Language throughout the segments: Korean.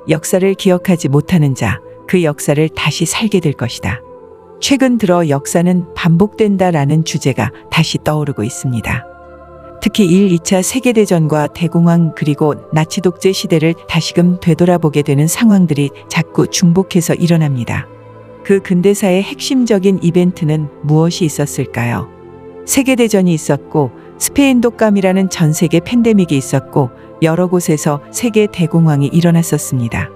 역사를 기억하지 못하는 자, 그 역사를 다시 살게 될 것이다. 최근 들어 역사는 반복된다라는 주제가 다시 떠오르고 있습니다. 특히 1, 2차 세계대전과 대공황 그리고 나치 독재 시대를 다시금 되돌아보게 되는 상황들이 자꾸 중복해서 일어납니다. 그 근대사의 핵심적인 이벤트는 무엇이 있었을까요? 세계대전이 있었고 스페인 독감이라는 전 세계 팬데믹이 있었고 여러 곳에서 세계 대공황이 일어났었습니다.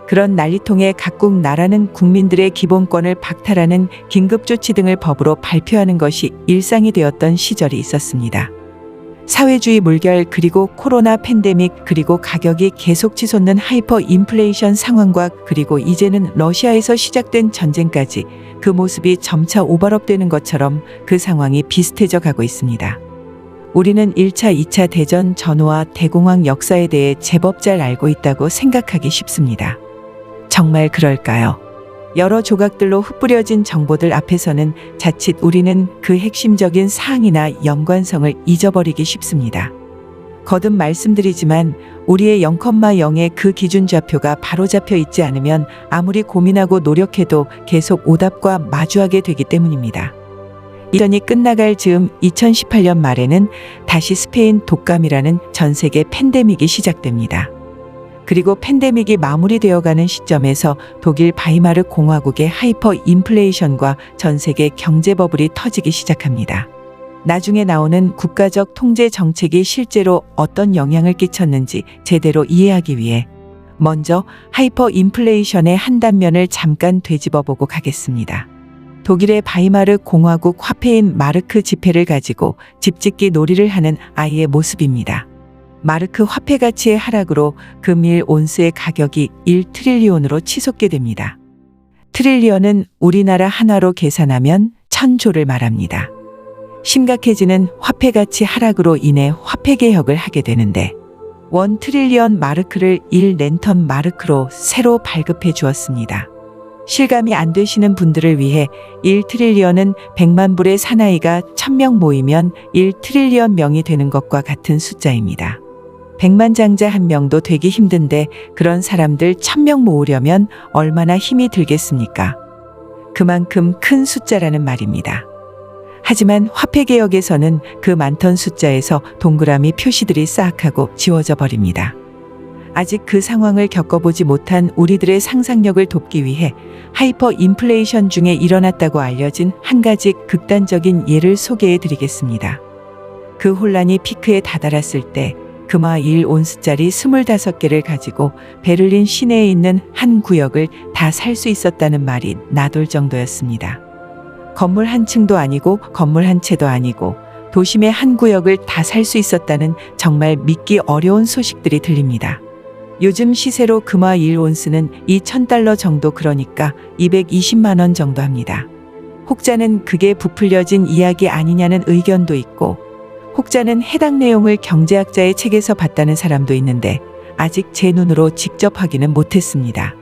그런 난리통에 각국 나라는 국민들의 기본권을 박탈하는 긴급조치 등을 법으로 발표하는 것이 일상이 되었던 시절이 있었습니다. 사회주의 물결 그리고 코로나 팬데믹 그리고 가격이 계속 치솟는 하이퍼 인플레이션 상황과 그리고 이제는 러시아에서 시작된 전쟁까지 그 모습이 점차 오버랩되는 것처럼 그 상황이 비슷해져 가고 있습니다. 우리는 1차, 2차 대전 전후와 대공황 역사에 대해 제법 잘 알고 있다고 생각하기 쉽습니다. 정말 그럴까요? 여러 조각들로 흩뿌려진 정보들 앞에서는 자칫 우리는 그 핵심적인 사항이나 연관성을 잊어버리기 쉽습니다. 거듭 말씀드리지만 우리의 0,0의 그 기준 좌표가 바로 잡혀 있지 않으면 아무리 고민하고 노력해도 계속 오답과 마주하게 되기 때문입니다. 이전이 끝나갈 즈음 2018년 말에는 다시 스페인 독감이라는 전 세계 팬데믹이 시작됩니다. 그리고 팬데믹이 마무리되어가는 시점에서 독일 바이마르 공화국의 하이퍼 인플레이션과 전 세계 경제 버블이 터지기 시작합니다. 나중에 나오는 국가적 통제 정책이 실제로 어떤 영향을 끼쳤는지 제대로 이해하기 위해 먼저 하이퍼 인플레이션의 한 단면을 잠깐 되짚어보고 가겠습니다. 독일의 바이마르 공화국 화폐인 마르크 지폐를 가지고 집짓기 놀이를 하는 아이의 모습입니다. 마르크 화폐 가치의 하락으로 금일 온스의 가격이 1트릴리온으로 치솟게 됩니다. 트릴리온은 우리나라 한화로 계산하면 1000조를 말합니다. 심각해지는 화폐 가치 하락으로 인해 화폐 개혁을 하게 되는데 1트릴리온 마르크를 1랜턴 마르크로 새로 발급해 주었습니다. 실감이 안 되시는 분들을 위해 1트릴리언은 100만 불의 사나이가 1000명 모이면 1트릴리언 명이 되는 것과 같은 숫자입니다. 100만 장자 한 명도 되기 힘든데 그런 사람들 1000명 모으려면 얼마나 힘이 들겠습니까? 그만큼 큰 숫자라는 말입니다. 하지만 화폐개혁에서는 그 많던 숫자에서 동그라미 표시들이 싹 하고 지워져 버립니다. 아직 그 상황을 겪어보지 못한 우리들의 상상력을 돕기 위해 하이퍼 인플레이션 중에 일어났다고 알려진 한 가지 극단적인 예를 소개해 드리겠습니다. 그 혼란이 피크에 다다랐을 때 금화 1온스짜리 25개를 가지고 베를린 시내에 있는 한 구역을 다 살 수 있었다는 말이 나돌 정도였습니다. 건물 한 층도 아니고 건물 한 채도 아니고 도심의 한 구역을 다 살 수 있었다는 정말 믿기 어려운 소식들이 들립니다. 요즘 시세로 금화 1온스는 2,000달러 정도, 그러니까 220만 원 정도 합니다. 혹자는 그게 부풀려진 이야기 아니냐는 의견도 있고 혹자는 해당 내용을 경제학자의 책에서 봤다는 사람도 있는데 아직 제 눈으로 직접 확인은 못했습니다.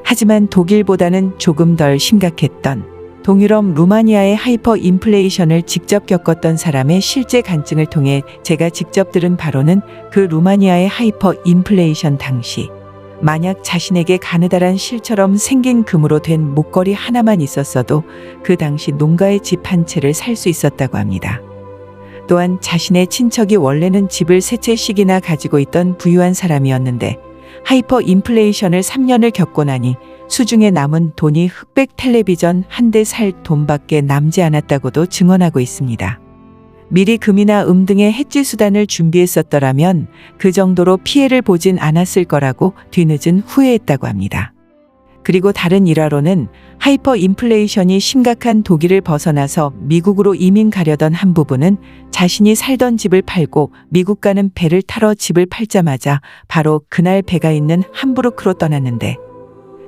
하지만 독일보다는 조금 덜 심각했던 동유럽 루마니아의 하이퍼 인플레이션을 직접 겪었던 사람의 실제 간증을 통해 제가 직접 들은 바로는 그 루마니아의 하이퍼 인플레이션 당시 만약 자신에게 가느다란 실처럼 생긴 금으로 된 목걸이 하나만 있었어도 그 당시 농가의 집 한 채를 살 수 있었다고 합니다. 또한 자신의 친척이 원래는 집을 3채씩이나 가지고 있던 부유한 사람이었는데 하이퍼 인플레이션을 3년을 겪고 나니 수중에 남은 돈이 흑백 텔레비전 한 대 살 돈밖에 남지 않았다고도 증언하고 있습니다. 미리 금이나 등의 해지 수단을 준비했었더라면 그 정도로 피해를 보진 않았을 거라고 뒤늦은 후회했다고 합니다. 그리고 다른 일화로는 하이퍼 인플레이션이 심각한 독일을 벗어나서 미국으로 이민 가려던 한 부부는 자신이 살던 집을 팔고 미국 가는 배를 타러 집을 팔자마자 바로 그날 배가 있는 함부르크로 떠났는데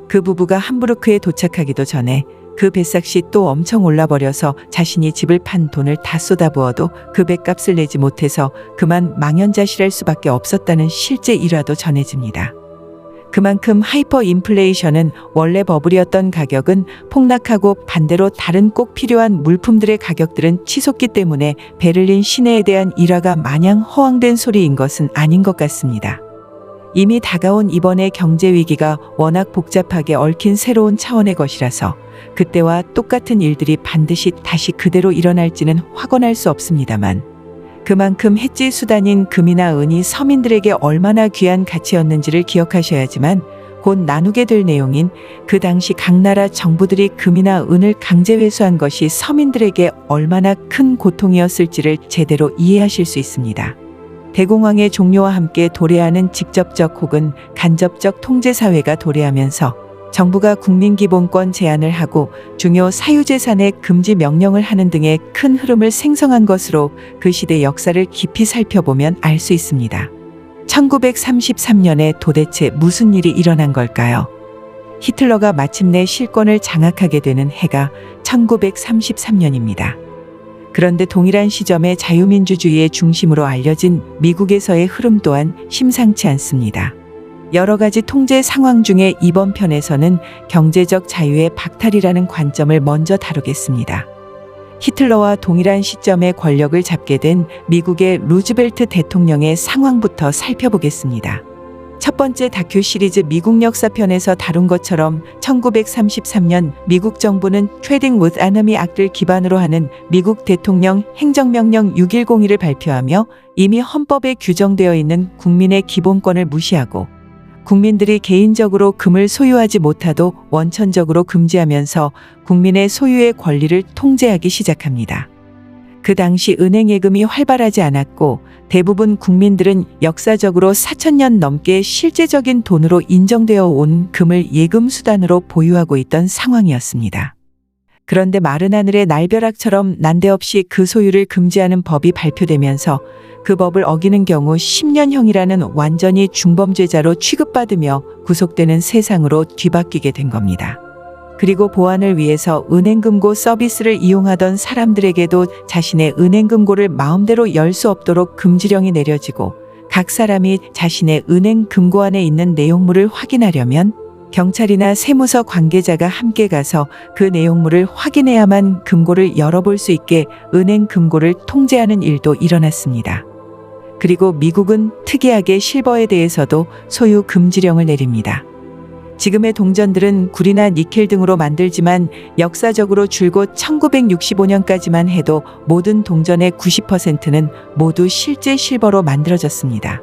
그 부부가 함부르크에 도착하기도 전에 그 뱃삭시 또 엄청 올라버려서 자신이 집을 판 돈을 다 쏟아부어도 그 뱃값을 내지 못해서 그만 망연자실할 수밖에 없었다는 실제 일화도 전해집니다. 그만큼 하이퍼 인플레이션은 원래 버블이었던 가격은 폭락하고 반대로 다른 꼭 필요한 물품들의 가격들은 치솟기 때문에 베를린 시내에 대한 일화가 마냥 허황된 소리인 것은 아닌 것 같습니다. 이미 다가온 이번의 경제 위기가 워낙 복잡하게 얽힌 새로운 차원의 것이라서 그때와 똑같은 일들이 반드시 다시 그대로 일어날지는 확언할 수 없습니다만 그만큼 해지 수단인 금이나 은이 서민들에게 얼마나 귀한 가치였는지를 기억하셔야지만 곧 나누게 될 내용인 그 당시 각 나라 정부들이 금이나 은을 강제 회수한 것이 서민들에게 얼마나 큰 고통이었을지를 제대로 이해하실 수 있습니다. 대공황의 종료와 함께 도래하는 직접적 혹은 간접적 통제사회가 도래하면서 정부가 국민기본권 제한을 하고 중요 사유재산의 금지 명령을 하는 등의 큰 흐름을 생성한 것으로 그 시대 역사를 깊이 살펴보면 알 수 있습니다. 1933년에 도대체 무슨 일이 일어난 걸까요? 히틀러가 마침내 실권을 장악하게 되는 해가 1933년입니다. 그런데 동일한 시점에 자유민주주의의 중심으로 알려진 미국에서의 흐름 또한 심상치 않습니다. 여러 가지 통제 상황 중에 이번 편에서는 경제적 자유의 박탈이라는 관점을 먼저 다루겠습니다. 히틀러와 동일한 시점에 권력을 잡게 된 미국의 루즈벨트 대통령의 상황부터 살펴보겠습니다. 첫 번째 다큐 시리즈 미국 역사편에서 다룬 것처럼 1933년 미국 정부는 트레딩 with enemy 액트를 기반으로 하는 미국 대통령 행정명령 6102를 발표하며 이미 헌법에 규정되어 있는 국민의 기본권을 무시하고 국민들이 개인적으로 금을 소유하지 못하도 원천적으로 금지하면서 국민의 소유의 권리를 통제하기 시작합니다. 그 당시 은행 예금이 활발하지 않았고 대부분 국민들은 역사적으로 4,000년 넘게 실제적인 돈으로 인정되어 온 금을 예금 수단으로 보유하고 있던 상황이었습니다. 그런데 마른 하늘의 날벼락처럼 난데없이 그 소유를 금지하는 법이 발표되면서 그 법을 어기는 경우 10년형이라는 완전히 중범죄자로 취급받으며 구속되는 세상으로 뒤바뀌게 된 겁니다. 그리고 보안을 위해서 은행금고 서비스를 이용하던 사람들에게도 자신의 은행금고를 마음대로 열 수 없도록 금지령이 내려지고 각 사람이 자신의 은행 금고 안에 있는 내용물을 확인하려면 경찰이나 세무서 관계자가 함께 가서 그 내용물을 확인해야만 금고를 열어볼 수 있게 은행 금고를 통제하는 일도 일어났습니다. 그리고 미국은 특이하게 실버에 대해서도 소유 금지령을 내립니다. 지금의 동전들은 구리나 니켈 등으로 만들지만 역사적으로 줄곧 1965년까지만 해도 모든 동전의 90%는 모두 실제 실버로 만들어졌습니다.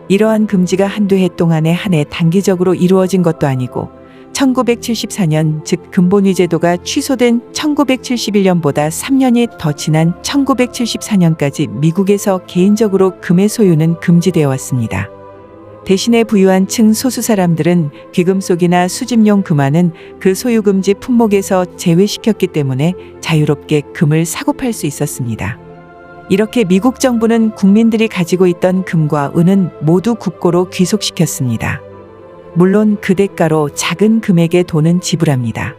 이러한 금지가 한두 해 동안에 한해 단기적으로 이루어진 것도 아니고 1974년 즉 근본위 제도가 취소된 1971년보다 3년이 더 지난 1974년까지 미국에서 개인적으로 금의 소유는 금지되어 왔습니다. 대신에 부유한 층 소수 사람들은 귀금속이나 수집용 금화는 그 소유금지 품목에서 제외시켰기 때문에 자유롭게 금을 사고 팔 수 있었습니다. 이렇게 미국 정부는 국민들이 가지고 있던 금과 은은 모두 국고로 귀속시켰습니다. 물론 그 대가로 작은 금액의 돈은 지불합니다.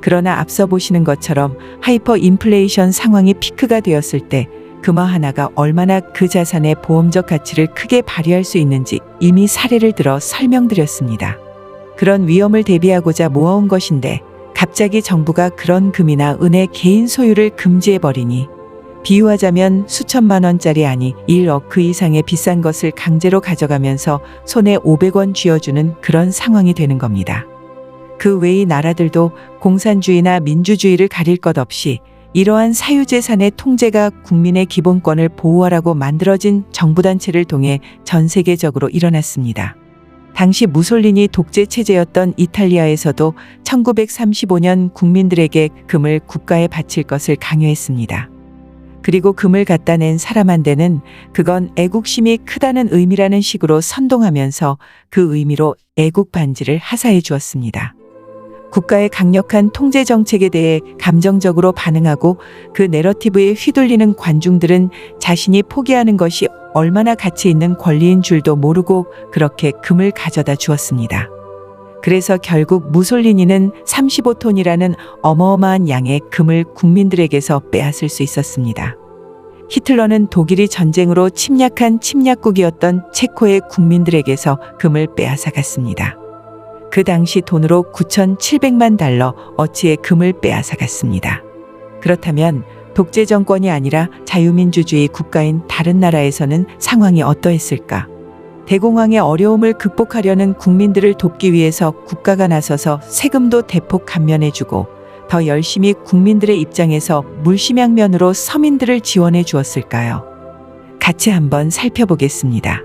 그러나 앞서 보시는 것처럼 하이퍼 인플레이션 상황이 피크가 되었을 때 금화 하나가 얼마나 그 자산의 보험적 가치를 크게 발휘할 수 있는지 이미 사례를 들어 설명드렸습니다. 그런 위험을 대비하고자 모아온 것인데 갑자기 정부가 그런 금이나 은의 개인 소유를 금지해버리니 비유하자면 수천만 원짜리 아니 1억 그 이상의 비싼 것을 강제로 가져가면서 손에 500원 쥐어주는 그런 상황이 되는 겁니다. 그 외의 나라들도 공산주의나 민주주의를 가릴 것 없이 이러한 사유재산의 통제가 국민의 기본권을 보호하라고 만들어진 정부단체를 통해 전 세계적으로 일어났습니다. 당시 무솔리니 독재 체제였던 이탈리아에서도 1935년 국민들에게 금을 국가에 바칠 것을 강요했습니다. 그리고 금을 갖다 낸 사람한테는 그건 애국심이 크다는 의미라는 식으로 선동하면서 그 의미로 애국 반지를 하사해 주었습니다. 국가의 강력한 통제 정책에 대해 감정적으로 반응하고 그 내러티브에 휘둘리는 관중들은 자신이 포기하는 것이 얼마나 가치 있는 권리인 줄도 모르고 그렇게 금을 가져다 주었습니다. 그래서 결국 무솔리니는 35톤이라는 어마어마한 양의 금을 국민들에게서 빼앗을 수 있었습니다. 히틀러는 독일이 전쟁으로 침략한 침략국이었던 체코의 국민들에게서 금을 빼앗아 갔습니다. 그 당시 돈으로 9,700만 달러 어치의 금을 빼앗아 갔습니다. 그렇다면 독재 정권이 아니라 자유민주주의 국가인 다른 나라에서는 상황이 어떠했을까? 대공황의 어려움을 극복하려는 국민들을 돕기 위해서 국가가 나서서 세금도 대폭 감면해주고 더 열심히 국민들의 입장에서 물심양면으로 서민들을 지원해 주었을까요? 같이 한번 살펴보겠습니다.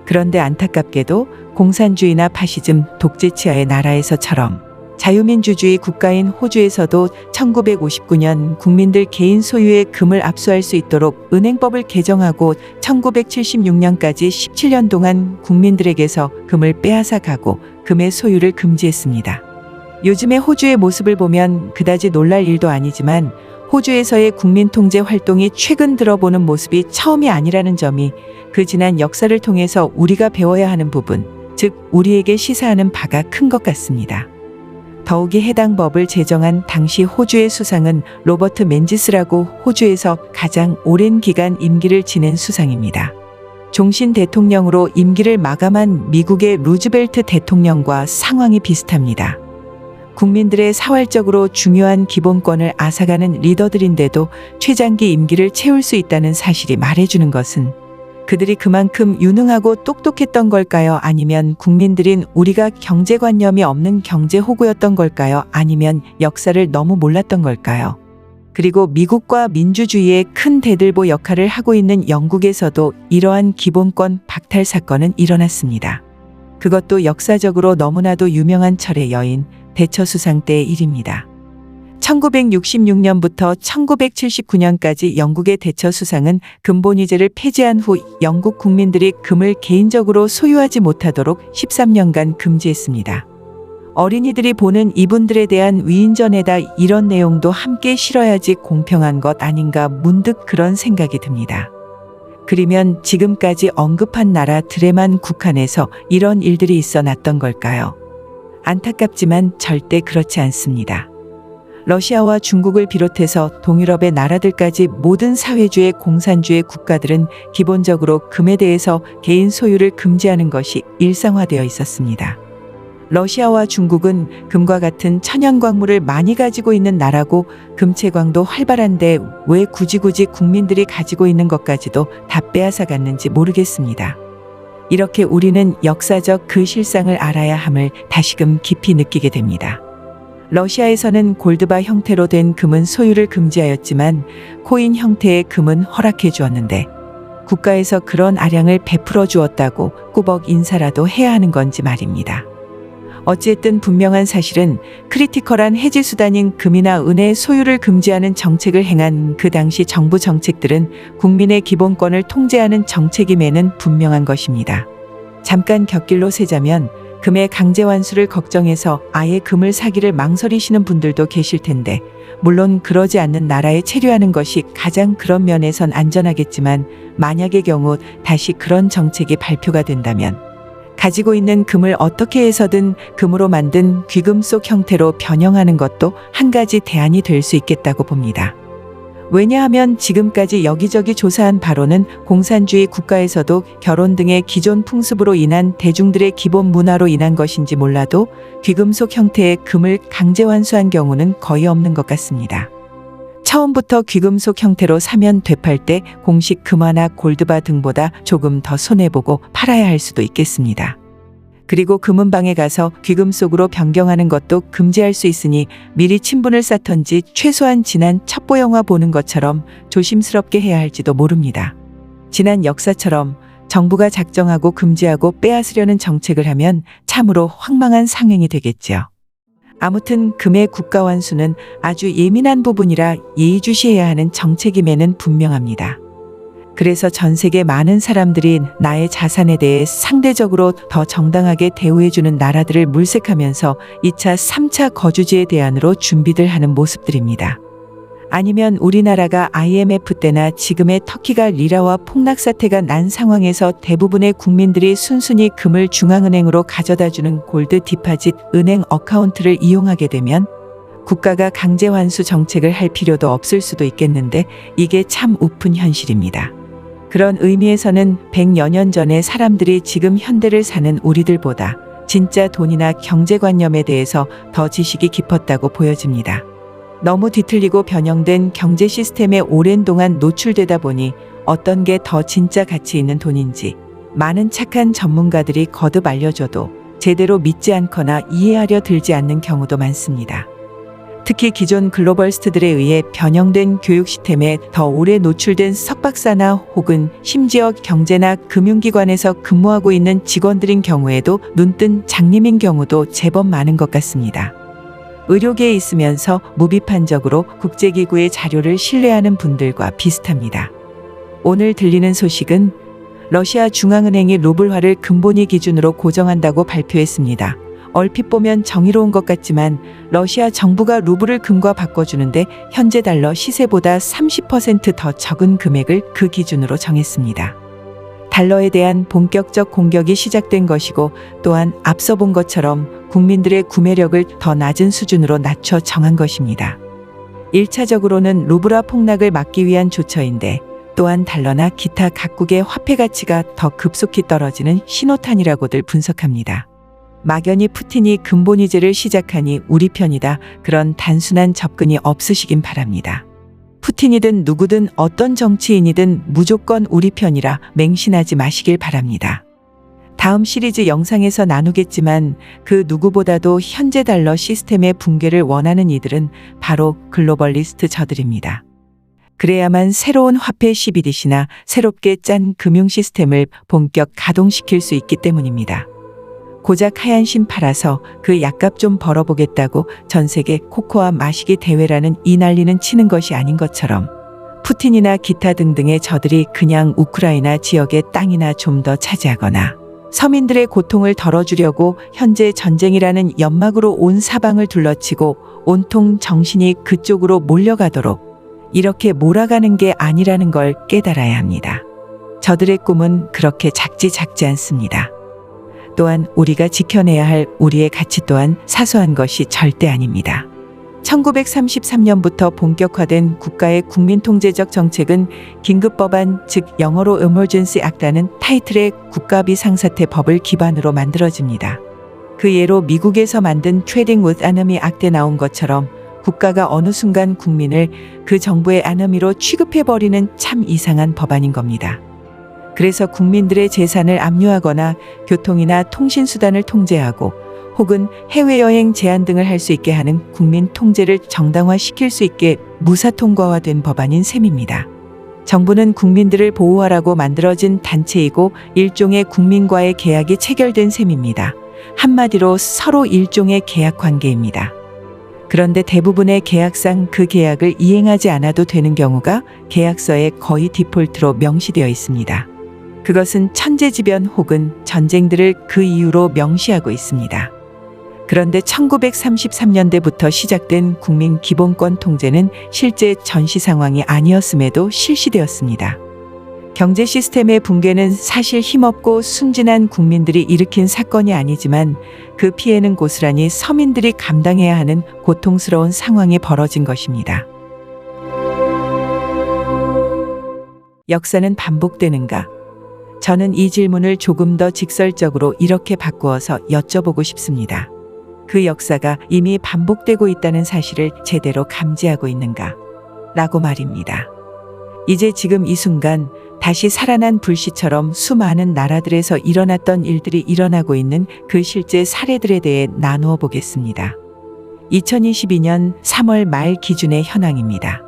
그런데 안타깝게도 공산주의나 파시즘, 독재 치하의 나라에서처럼 자유민주주의 국가인 호주에서도 1959년 국민들 개인 소유의 금을 압수할 수 있도록 은행법을 개정하고 1976년까지 17년 동안 국민들에게서 금을 빼앗아 가고 금의 소유를 금지했습니다. 요즘의 호주의 모습을 보면 그다지 놀랄 일도 아니지만 호주에서의 국민 통제 활동이 최근 들어보는 모습이 처음이 아니라는 점이 그 지난 역사를 통해서 우리가 배워야 하는 부분, 즉 우리에게 시사하는 바가 큰 것 같습니다. 더욱이 해당 법을 제정한 당시 호주의 수상은 로버트 맨지스라고 호주에서 가장 오랜 기간 임기를 지낸 수상입니다. 종신 대통령으로 임기를 마감한 미국의 루즈벨트 대통령과 상황이 비슷합니다. 국민들의 사활적으로 중요한 기본권을 앗아가는 리더들인데도 최장기 임기를 채울 수 있다는 사실이 말해주는 것은 그들이 그만큼 유능하고 똑똑했던 걸까요? 아니면 국민들인 우리가 경제관념이 없는 경제호구였던 걸까요? 아니면 역사를 너무 몰랐던 걸까요? 그리고 미국과 민주주의의 큰 대들보 역할을 하고 있는 영국에서도 이러한 기본권 박탈 사건은 일어났습니다. 그것도 역사적으로 너무나도 유명한 철의 여인 대처수상 때의 일입니다. 1966년부터 1979년까지 영국의 대처수상은 금본위제를 폐지한 후 영국 국민들이 금을 개인적으로 소유하지 못하도록 13년간 금지했습니다. 어린이들이 보는 이분들에 대한 위인전에다 이런 내용도 함께 실어야지 공평한 것 아닌가 문득 그런 생각이 듭니다. 그러면 지금까지 언급한 나라들에만 국한해서 이런 일들이 있어 났던 걸까요? 안타깝지만 절대 그렇지 않습니다. 러시아와 중국을 비롯해서 동유럽의 나라들까지 모든 사회주의 공산주의 국가들은 기본적으로 금에 대해서 개인 소유를 금지하는 것이 일상화되어 있었습니다. 러시아와 중국은 금과 같은 천연광물을 많이 가지고 있는 나라고 금채광도 활발한데 왜 굳이 국민들이 가지고 있는 것까지도 다 빼앗아 갔는지 모르겠습니다. 이렇게 우리는 역사적 그 실상을 알아야 함을 다시금 깊이 느끼게 됩니다. 러시아에서는 골드바 형태로 된 금은 소유를 금지하였지만 코인 형태의 금은 허락해 주었는데 국가에서 그런 아량을 베풀어 주었다고 꾸벅 인사라도 해야 하는 건지 말입니다. 어찌됐든 분명한 사실은 크리티컬한 해지수단인 금이나 은의 소유를 금지하는 정책을 행한 그 당시 정부 정책들은 국민의 기본권을 통제하는 정책임에는 분명한 것입니다. 잠깐 곁길로 세자면 금의 강제 환수를 걱정해서 아예 금을 사기를 망설이시는 분들도 계실 텐데 물론 그러지 않는 나라에 체류하는 것이 가장 그런 면에선 안전하겠지만 만약의 경우 다시 그런 정책이 발표가 된다면 가지고 있는 금을 어떻게 해서든 금으로 만든 귀금속 형태로 변형하는 것도 한 가지 대안이 될 수 있겠다고 봅니다. 왜냐하면 지금까지 여기저기 조사한 바로는 공산주의 국가에서도 결혼 등의 기존 풍습으로 인한 대중들의 기본 문화로 인한 것인지 몰라도 귀금속 형태의 금을 강제 환수한 경우는 거의 없는 것 같습니다. 처음부터 귀금속 형태로 사면 되팔 때 공식 금화나 골드바 등보다 조금 더 손해보고 팔아야 할 수도 있겠습니다. 그리고 금은방에 가서 귀금속으로 변경하는 것도 금지할 수 있으니 미리 친분을 쌓던지 최소한 지난 첩보영화 보는 것처럼 조심스럽게 해야 할지도 모릅니다. 지난 역사처럼 정부가 작정하고 금지하고 빼앗으려는 정책을 하면 참으로 황망한 상행이 되겠지요. 아무튼 금의 국가 환수는 아주 예민한 부분이라 예의주시해야 하는 정책임에는 분명합니다. 그래서 전 세계 많은 사람들이 나의 자산에 대해 상대적으로 더 정당하게 대우해주는 나라들을 물색하면서 2차, 3차 거주지의 대안으로 준비들 하는 모습들입니다. 아니면 우리나라가 IMF 때나 지금의 터키가 리라와 폭락 사태가 난 상황에서 대부분의 국민들이 순순히 금을 중앙은행으로 가져다주는 골드 디파짓 은행 어카운트를 이용하게 되면 국가가 강제 환수 정책을 할 필요도 없을 수도 있겠는데 이게 참 우픈 현실입니다. 그런 의미에서는 100여 년 전에 사람들이 지금 현대를 사는 우리들보다 진짜 돈이나 경제관념에 대해서 더 지식이 깊었다고 보여집니다. 너무 뒤틀리고 변형된 경제 시스템에 오랜 동안 노출되다 보니 어떤 게 더 진짜 가치 있는 돈인지 많은 착한 전문가들이 거듭 알려줘도 제대로 믿지 않거나 이해하려 들지 않는 경우도 많습니다. 특히 기존 글로벌스트들에 의해 변형된 교육 시스템에 더 오래 노출된 석박사나 혹은 심지어 경제나 금융기관에서 근무하고 있는 직원들인 경우에도 눈뜬 장님인 경우도 제법 많은 것 같습니다. 의료계에 있으면서 무비판적으로 국제기구의 자료를 신뢰하는 분들과 비슷합니다. 오늘 들리는 소식은 러시아 중앙은행이 루블화를 근본위 기준으로 고정한다고 발표했습니다. 얼핏 보면 정의로운 것 같지만 러시아 정부가 루블을 금과 바꿔주는데 현재 달러 시세보다 30% 더 적은 금액을 그 기준으로 정했습니다. 달러에 대한 본격적 공격이 시작된 것이고 또한 앞서 본 것처럼 국민들의 구매력을 더 낮은 수준으로 낮춰 정한 것입니다. 1차적으로는 루블화 폭락을 막기 위한 조처인데 또한 달러나 기타 각국의 화폐 가치가 더 급속히 떨어지는 신호탄이라고들 분석합니다. 막연히 푸틴이 근본위제를 시작하니 우리 편이다. 그런 단순한 접근이 없으시긴 바랍니다. 푸틴이든 누구든 어떤 정치인이든 무조건 우리 편이라 맹신하지 마시길 바랍니다. 다음 시리즈 영상에서 나누겠지만 그 누구보다도 현재 달러 시스템의 붕괴를 원하는 이들은 바로 글로벌리스트 저들입니다. 그래야만 새로운 화폐 CBDC나 새롭게 짠 금융 시스템을 본격 가동시킬 수 있기 때문입니다. 고작 하얀 신 팔아서 그 약값 좀 벌어보겠다고 전 세계 코코아 마시기 대회라는 이 난리는 치는 것이 아닌 것처럼 푸틴이나 기타 등등의 저들이 그냥 우크라이나 지역의 땅이나 좀 더 차지하거나 서민들의 고통을 덜어주려고 현재 전쟁이라는 연막으로 온 사방을 둘러치고 온통 정신이 그쪽으로 몰려가도록 이렇게 몰아가는 게 아니라는 걸 깨달아야 합니다. 저들의 꿈은 그렇게 작지 않습니다. 또한 우리가 지켜내야 할 우리의 가치 또한 사소한 것이 절대 아닙니다. 1933년부터 본격화된 국가의 국민통제적 정책은 긴급법안, 즉 영어로 Emergency Act라는 타이틀의 국가비상사태 법을 기반으로 만들어집니다. 그 예로 미국에서 만든 Trading with Enemy Act에 나온 것처럼 국가가 어느 순간 국민을 그 정부의 에너미로 취급해버리는 참 이상한 법안인 겁니다. 그래서 국민들의 재산을 압류하거나 교통이나 통신수단을 통제하고 혹은 해외여행 제한 등을 할 수 있게 하는 국민 통제를 정당화시킬 수 있게 무사통과화된 법안인 셈입니다. 정부는 국민들을 보호하라고 만들어진 단체이고 일종의 국민과의 계약이 체결된 셈입니다. 한마디로 서로 일종의 계약 관계입니다. 그런데 대부분의 계약상 그 계약을 이행하지 않아도 되는 경우가 계약서에 거의 디폴트로 명시되어 있습니다. 그것은 천재지변 혹은 전쟁들을 그 이유로 명시하고 있습니다. 그런데 1933년대부터 시작된 국민 기본권 통제는 실제 전시 상황이 아니었음에도 실시되었습니다. 경제 시스템의 붕괴는 사실 힘없고 순진한 국민들이 일으킨 사건이 아니지만 그 피해는 고스란히 서민들이 감당해야 하는 고통스러운 상황이 벌어진 것입니다. 역사는 반복되는가? 저는 이 질문을 조금 더 직설적으로 이렇게 바꾸어서 여쭤보고 싶습니다. 그 역사가 이미 반복되고 있다는 사실을 제대로 감지하고 있는가? 라고 말입니다. 이제 지금 이 순간 다시 살아난 불씨처럼 수많은 나라들에서 일어났던 일들이 일어나고 있는 그 실제 사례들에 대해 나누어 보겠습니다. 2022년 3월 말 기준의 현황입니다.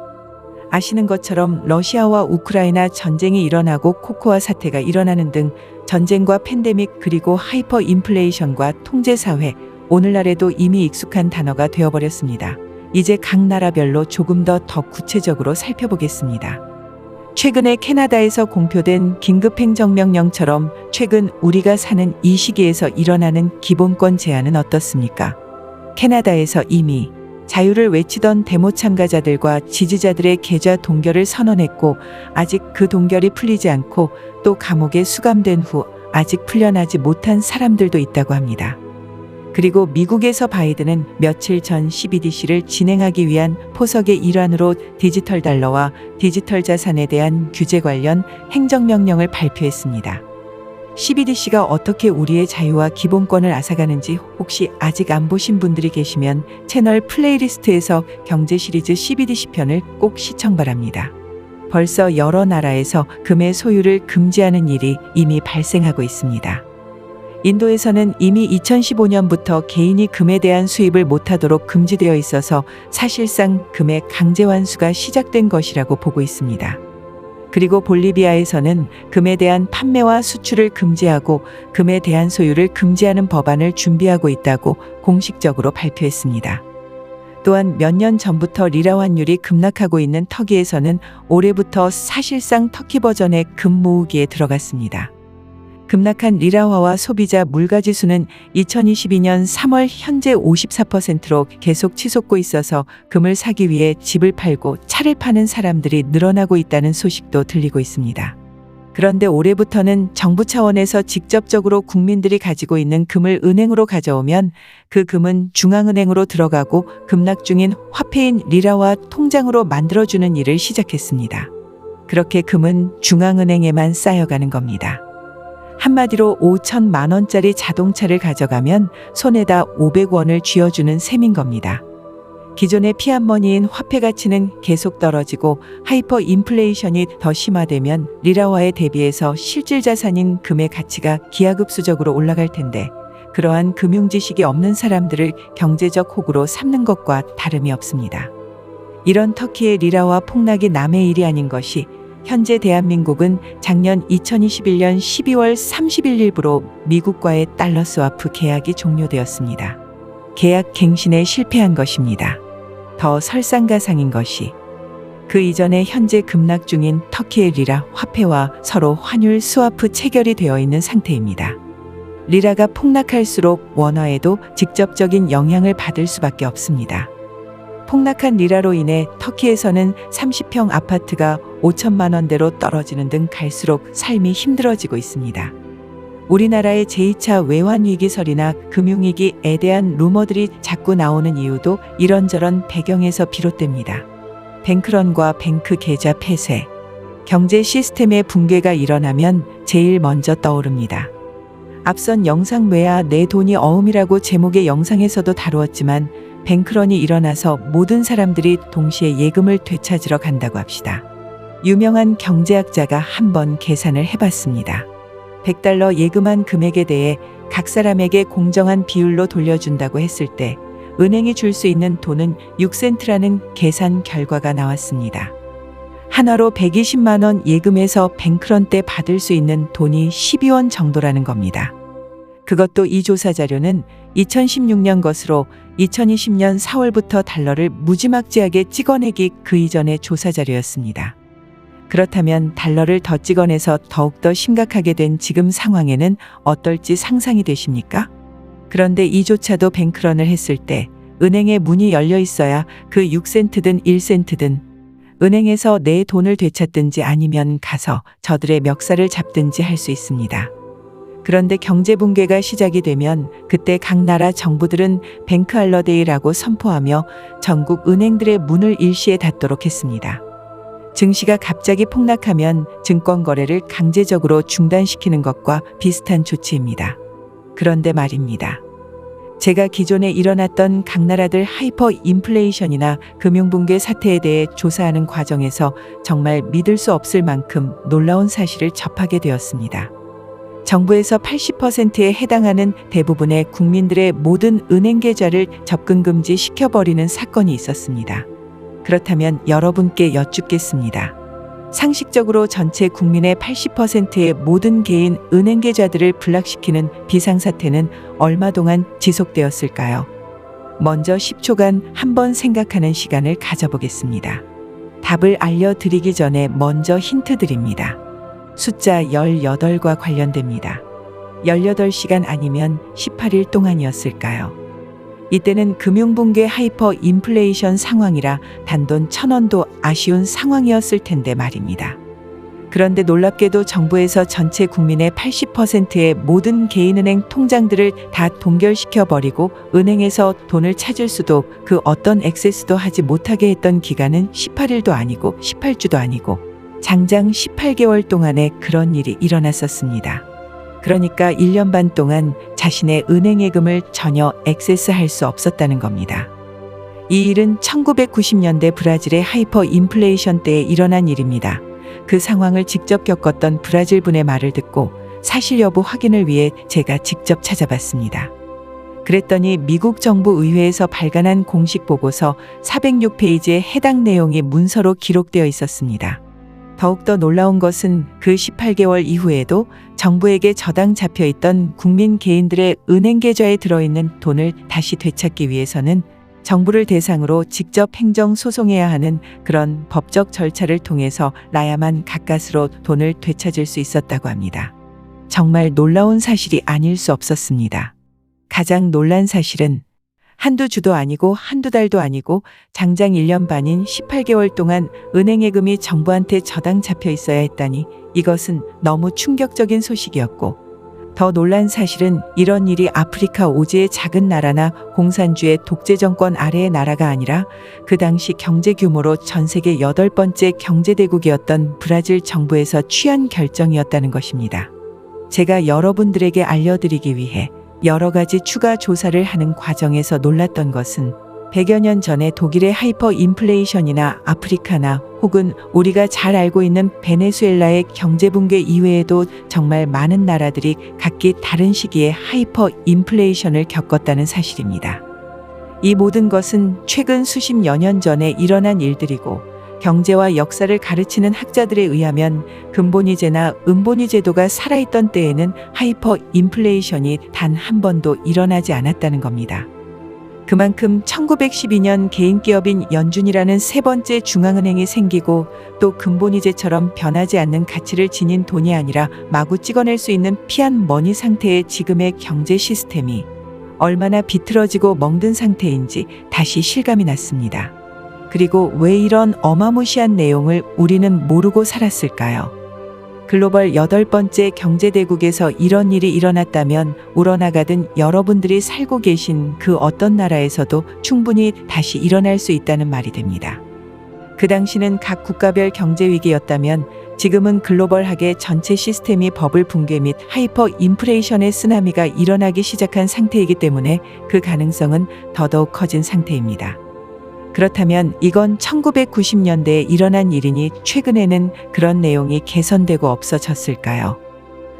아시는 것처럼 러시아와 우크라이나 전쟁이 일어나고 코코아 사태가 일어나는 등 전쟁과 팬데믹 그리고 하이퍼 인플레이션과 통제사회, 오늘날에도 이미 익숙한 단어가 되어버렸습니다. 이제 각 나라별로 조금 더 구체적으로 살펴보겠습니다. 최근에 캐나다에서 공표된 긴급행정명령처럼 최근 우리가 사는 이 시기에서 일어나는 기본권 제한은 어떻습니까? 캐나다에서 이미 자유를 외치던 데모 참가자들과 지지자들의 계좌 동결을 선언했고, 아직 그 동결이 풀리지 않고 또 감옥에 수감된 후 아직 풀려나지 못한 사람들도 있다고 합니다. 그리고 미국에서 바이든은 며칠 전 CBDC를 진행하기 위한 포석의 일환으로 디지털 달러와 디지털 자산에 대한 규제 관련 행정명령을 발표했습니다. CBDC가 어떻게 우리의 자유와 기본권을 앗아가는지 혹시 아직 안 보신 분들이 계시면 채널 플레이리스트에서 경제 시리즈 CBDC 편을 꼭 시청 바랍니다. 벌써 여러 나라에서 금의 소유를 금지하는 일이 이미 발생하고 있습니다. 인도에서는 이미 2015년부터 개인이 금에 대한 수입을 못하도록 금지되어 있어서 사실상 금의 강제 환수가 시작된 것이라고 보고 있습니다. 그리고 볼리비아에서는 금에 대한 판매와 수출을 금지하고 금에 대한 소유를 금지하는 법안을 준비하고 있다고 공식적으로 발표했습니다. 또한 몇 년 전부터 리라 환율이 급락하고 있는 터키에서는 올해부터 사실상 터키 버전의 금 모으기에 들어갔습니다. 급락한 리라화와 소비자 물가지수는 2022년 3월 현재 54%로 계속 치솟고 있어서 금을 사기 위해 집을 팔고 차를 파는 사람들이 늘어나고 있다는 소식도 들리고 있습니다. 그런데 올해부터는 정부 차원에서 직접적으로 국민들이 가지고 있는 금을 은행으로 가져오면 그 금은 중앙은행으로 들어가고 급락 중인 화폐인 리라화 통장으로 만들어주는 일을 시작했습니다. 그렇게 금은 중앙은행에만 쌓여가는 겁니다. 한마디로 5천만 원짜리 자동차를 가져가면 손에다 500원을 쥐어주는 셈인 겁니다. 기존의 피앗머니인 화폐 가치는 계속 떨어지고 하이퍼 인플레이션이 더 심화되면 리라화에 대비해서 실질 자산인 금의 가치가 기하급수적으로 올라갈 텐데, 그러한 금융 지식이 없는 사람들을 경제적 호구로 삼는 것과 다름이 없습니다. 이런 터키의 리라화 폭락이 남의 일이 아닌 것이, 현재 대한민국은 작년 2021년 12월 30일부로 미국과의 달러 스와프 계약이 종료되었습니다. 계약 갱신에 실패한 것입니다. 더 설상가상인 것이, 그 이전에 현재 급락 중인 터키의 리라 화폐와 서로 환율 스와프 체결이 되어 있는 상태입니다. 리라가 폭락할수록 원화에도 직접적인 영향을 받을 수밖에 없습니다. 폭락한 리라로 인해 터키에서는 30평 아파트가 5천만 원대로 떨어지는 등 갈수록 삶이 힘들어지고 있습니다. 우리나라의 제2차 외환위기설이나 금융위기에 대한 루머들이 자꾸 나오는 이유도 이런저런 배경에서 비롯됩니다. 뱅크런과 뱅크 계좌 폐쇄, 경제 시스템의 붕괴가 일어나면 제일 먼저 떠오릅니다. 앞선 영상 외야 내 돈이 어음이라고 제목의 영상에서도 다루었지만, 뱅크런이 일어나서 모든 사람들이 동시에 예금을 되찾으러 간다고 합시다. 유명한 경제학자가 한번 계산을 해봤습니다. 100달러 예금한 금액에 대해 각 사람에게 공정한 비율로 돌려준다고 했을 때 은행이 줄 수 있는 돈은 6센트라는 계산 결과가 나왔습니다. 한화로 120만 원 예금에서 뱅크런 때 받을 수 있는 돈이 12원 정도라는 겁니다. 그것도 이 조사 자료는 2016년 것으로 2020년 4월부터 달러를 무지막지하게 찍어내기 그 이전의 조사 자료였습니다. 그렇다면 달러를 더 찍어내서 더욱더 심각하게 된 지금 상황에는 어떨지 상상이 되십니까? 그런데 이조차도 뱅크런을 했을 때 은행에 문이 열려 있어야 그 6센트든 1센트든 은행에서 내 돈을 되찾든지 아니면 가서 저들의 멱살을 잡든지 할 수 있습니다. 그런데 경제 붕괴가 시작이 되면 그때 각 나라 정부들은 뱅크 할러데이라고 선포하며 전국 은행들의 문을 일시에 닫도록 했습니다. 증시가 갑자기 폭락하면 증권 거래를 강제적으로 중단시키는 것과 비슷한 조치입니다. 그런데 말입니다. 제가 기존에 일어났던 각 나라들 하이퍼 인플레이션이나 금융붕괴 사태에 대해 조사하는 과정에서 정말 믿을 수 없을 만큼 놀라운 사실을 접하게 되었습니다. 정부에서 80%에 해당하는 대부분의 국민들의 모든 은행 계좌를 접근 금지 시켜버리는 사건이 있었습니다. 그렇다면 여러분께 여쭙겠습니다. 상식적으로 전체 국민의 80%의 모든 개인 은행 계좌들을 블락시키는 비상사태는 얼마 동안 지속되었을까요? 먼저 10초간 한번 생각하는 시간을 가져보겠습니다. 답을 알려드리기 전에 먼저 힌트 드립니다. 숫자 18과 관련됩니다. 18시간 아니면 18일 동안이었을까요? 이때는 금융붕괴 하이퍼 인플레이션 상황이라 단돈 1,000원도 아쉬운 상황이었을 텐데 말입니다. 그런데 놀랍게도 정부에서 전체 국민의 80%의 모든 개인은행 통장들을 다 동결시켜 버리고 은행에서 돈을 찾을 수도 그 어떤 액세스도 하지 못하게 했던 기간은 18일도 아니고 18주도 아니고 장장 18개월 동안에 그런 일이 일어났었습니다. 그러니까 1년 반 동안 자신의 은행 예금을 전혀 액세스할 수 없었다는 겁니다. 이 일은 1990년대 브라질의 하이퍼 인플레이션 때에 일어난 일입니다. 그 상황을 직접 겪었던 브라질 분의 말을 듣고 사실 여부 확인을 위해 제가 직접 찾아봤습니다. 그랬더니 미국 정부 의회에서 발간한 공식 보고서 406페이지에 해당 내용이 문서로 기록되어 있었습니다. 더욱더 놀라운 것은 그 18개월 이후에도 정부에게 저당 잡혀 있던 국민 개인들의 은행 계좌에 들어있는 돈을 다시 되찾기 위해서는 정부를 대상으로 직접 행정 소송해야 하는 그런 법적 절차를 통해서 나야만 가까스로 돈을 되찾을 수 있었다고 합니다. 정말 놀라운 사실이 아닐 수 없었습니다. 가장 놀란 사실은 한두 주도 아니고 한두 달도 아니고 장장 1년 반인 18개월 동안 은행 예금이 정부한테 저당 잡혀 있어야 했다니 이것은 너무 충격적인 소식이었고, 더 놀란 사실은 이런 일이 아프리카 오지의 작은 나라나 공산주의 독재 정권 아래의 나라가 아니라 그 당시 경제 규모로 전 세계 8번째 경제대국이었던 브라질 정부에서 취한 결정이었다는 것입니다. 제가 여러분들에게 알려드리기 위해 여러 가지 추가 조사를 하는 과정에서 놀랐던 것은 100여 년 전에 독일의 하이퍼 인플레이션이나 아프리카나 혹은 우리가 잘 알고 있는 베네수엘라의 경제 붕괴 이외에도 정말 많은 나라들이 각기 다른 시기에 하이퍼 인플레이션을 겪었다는 사실입니다. 이 모든 것은 최근 수십여 년 전에 일어난 일들이고, 경제와 역사를 가르치는 학자들에 의하면 근본위제나 은본위제도가 살아있던 때에는 하이퍼 인플레이션이 단 한 번도 일어나지 않았다는 겁니다. 그만큼 1912년 개인기업인 연준이라는 세 번째 중앙은행이 생기고 또 근본위제처럼 변하지 않는 가치를 지닌 돈이 아니라 마구 찍어낼 수 있는 피한 머니 상태의 지금의 경제 시스템이 얼마나 비틀어지고 멍든 상태인지 다시 실감이 났습니다. 그리고 왜 이런 어마무시한 내용을 우리는 모르고 살았을까요? 글로벌 8번째 경제대국에서 이런 일이 일어났다면 우러나가든 여러분들이 살고 계신 그 어떤 나라에서도 충분히 다시 일어날 수 있다는 말이 됩니다. 그 당시는 각 국가별 경제위기였다면 지금은 글로벌하게 전체 시스템이 버블 붕괴 및 하이퍼 인플레이션의 쓰나미가 일어나기 시작한 상태이기 때문에 그 가능성은 더더욱 커진 상태입니다. 그렇다면 이건 1990년대에 일어난 일이니 최근에는 그런 내용이 개선되고 없어졌을까요?